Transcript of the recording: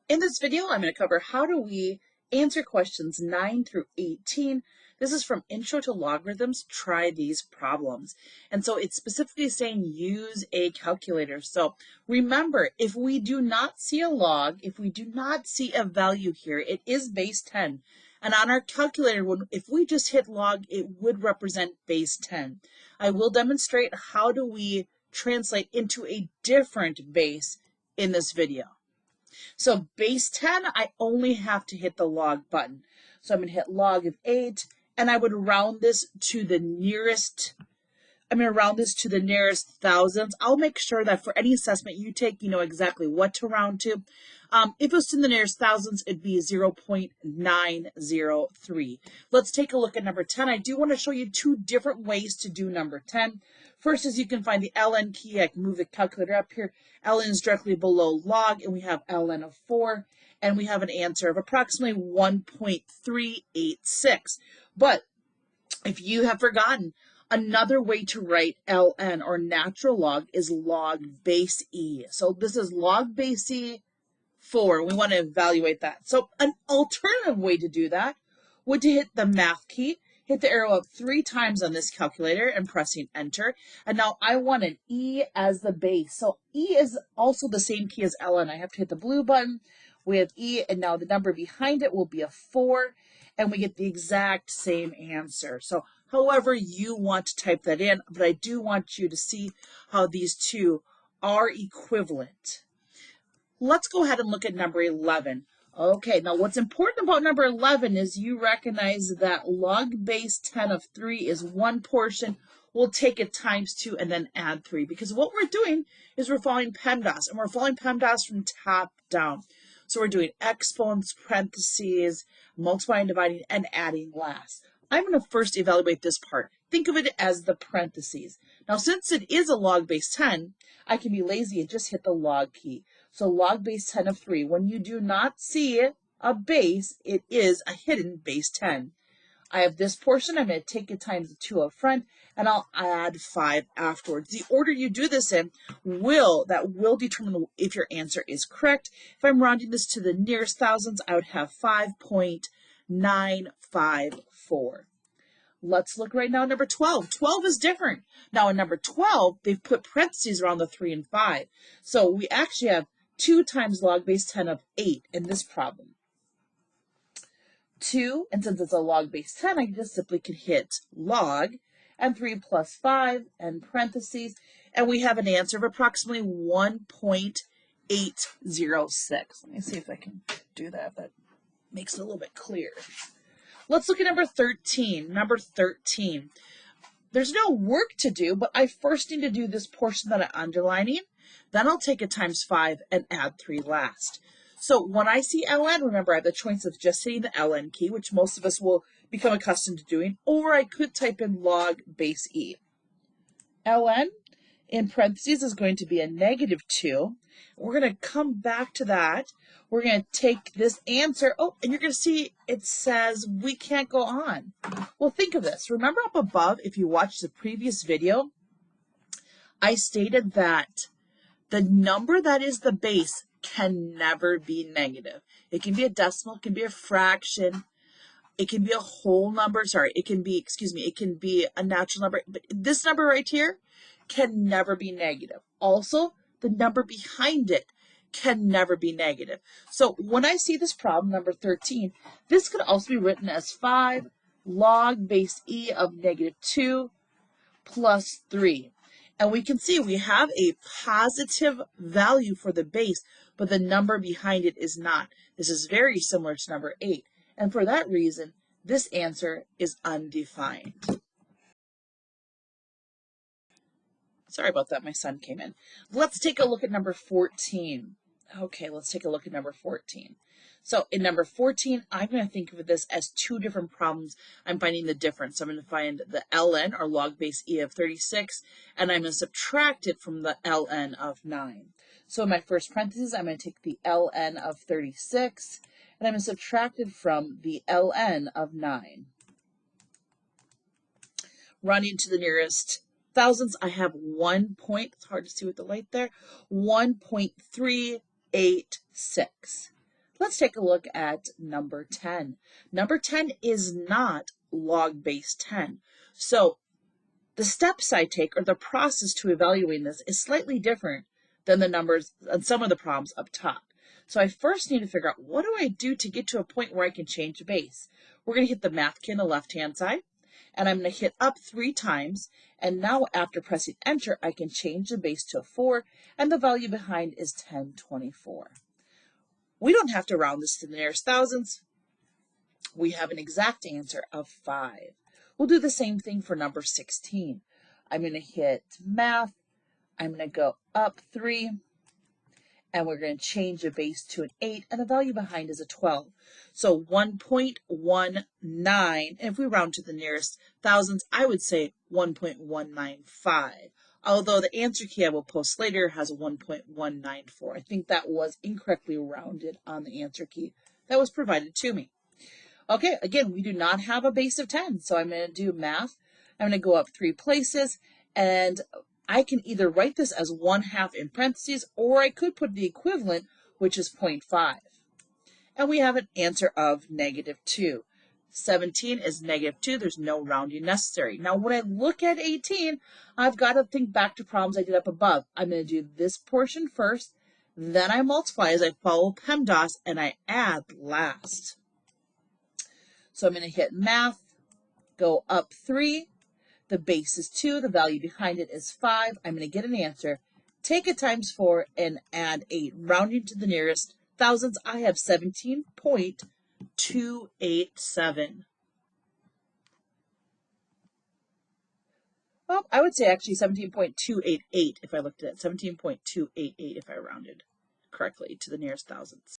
In this video, I'm going to cover how do we answer questions 9 through 18. This is from Intro to Logarithms, Try These Problems. And so it's specifically saying use a calculator. So remember, if we do not see a log, if we do not see a value here, it is base 10. And on our calculator, if we just hit log, it would represent base 10. I will demonstrate how do we translate into a different base in this video. So base 10, I only have to hit the log button. So I'm going to hit log of 8, and I would round this to the nearest, thousands. I'll make sure that for any assessment you take, you know exactly what to round to. If it was to the nearest thousands, it'd be 0.903. Let's take a look at number 10. I do want to show you two different ways to do number 10. First is you can find the ln key. I can move the calculator up here. Ln is directly below log, and we have ln of 4, and we have an answer of approximately 1.386. But if you have forgotten, another way to write ln, or natural log, is log base e. So this is log base e 4. We want to evaluate that. So an alternative way to do that would to hit the math key, hit the arrow up 3 times on this calculator and pressing enter. And now I want an e as the base. So e is also the same key as ln. I have to hit the blue button. We have e, and now the number behind it will be a 4, and we get the exact same answer. So however you want to type that in, but I do want you to see how these two are equivalent. Let's go ahead and look at number 11. Okay, now what's important about number 11 is you recognize that log base 10 of 3 is one portion. We'll take it times 2 and then add 3, because what we're doing is we're following PEMDAS, and we're following PEMDAS from top down. So we're doing exponents, parentheses, multiplying, dividing, and adding last. I'm going to first evaluate this part. Think of it as the parentheses. Now, since it is a log base 10, I can be lazy and just hit the log key. So log base 10 of 3. When you do not see a base, it is a hidden base 10. I have this portion. I'm going to take it times the 2 up front, and I'll add 5 afterwards. The order you do this in will determine if your answer is correct. If I'm rounding this to the nearest thousands, I would have 5.954. Let's look right now at number 12. 12 is different. Now in number 12, they've put parentheses around the 3 and 5. So we actually have 2 times log base 10 of 8 in this problem. 2, and since it's a log base 10, I just simply can hit log, and 3 plus 5, and parentheses, and we have an answer of approximately 1.806. Let me see if I can do that. That makes it a little bit clearer. Let's look at number 13. Number 13. There's no work to do, but I first need to do this portion that I'm underlining. Then I'll take it times 5 and add 3 last. So when I see ln, remember I have the choice of just hitting the ln key, which most of us will become accustomed to doing, or I could type in log base e. ln in parentheses is going to be a -2. We're going to come back to that. We're going to take this answer. Oh, and you're going to see it says we can't go on. Well, think of this. Remember up above, if you watched the previous video, I stated that the number that is the base can never be negative. It can be a decimal, it can be a fraction, it can be a whole number, it can be a natural number, but this number right here can never be negative. Also, the number behind it can never be negative. So when I see this problem, number 13, this could also be written as 5 log base e of -2 plus 3. And we can see we have a positive value for the base, but the number behind it is not. This is very similar to number 8. And for that reason, this answer is undefined. Sorry about that, my son came in. Let's take a look at number 14. Okay, let's take a look at number 14. So in number 14, I'm going to think of this as 2 different problems. I'm finding the difference. I'm going to find the ln, or log base e of 36, and I'm going to subtract it from the ln of 9. So in my first parentheses, I'm going to take the ln of 36, and I'm going to subtract it from the ln of 9. Running to the nearest thousands, I have 1 point, it's hard to see with the light there, 1.386. Let's take a look at number 10. Number 10 is not log base 10. So the steps I take, or the process to evaluating this, is slightly different than the numbers on some of the problems up top. So I first need to figure out, what do I do to get to a point where I can change the base? We're going to hit the math key on the left-hand side, and I'm going to hit up 3 times, and now after pressing enter, I can change the base to a 4, and the value behind is 1024. We don't have to round this to the nearest thousands. We have an exact answer of 5. We'll do the same thing for number 16. I'm going to hit math. I'm going to go up 3, and we're going to change the base to an 8, and the value behind is a 12. So 1.19, and if we round to the nearest thousands, I would say 1.195. Although the answer key I will post later has 1.194. I think that was incorrectly rounded on the answer key that was provided to me. Okay, again, we do not have a base of 10, so I'm going to do math. I'm going to go up 3 places, and I can either write this as 1/2 in parentheses, or I could put the equivalent, which is 0.5. And we have an answer of -2. 17 is -2. There's no rounding necessary. Now, when I look at 18, I've got to think back to problems I did up above. I'm going to do this portion first, then I multiply as I follow PEMDAS, and I add last. So I'm going to hit math, go up 3, the base is 2, the value behind it is 5. I'm going to get an answer, take it times 4, and add 8. Rounding to the nearest thousands, I have 17.287. Well, I would say actually 17.288 if I looked at it, 17.288 if I rounded correctly to the nearest thousands.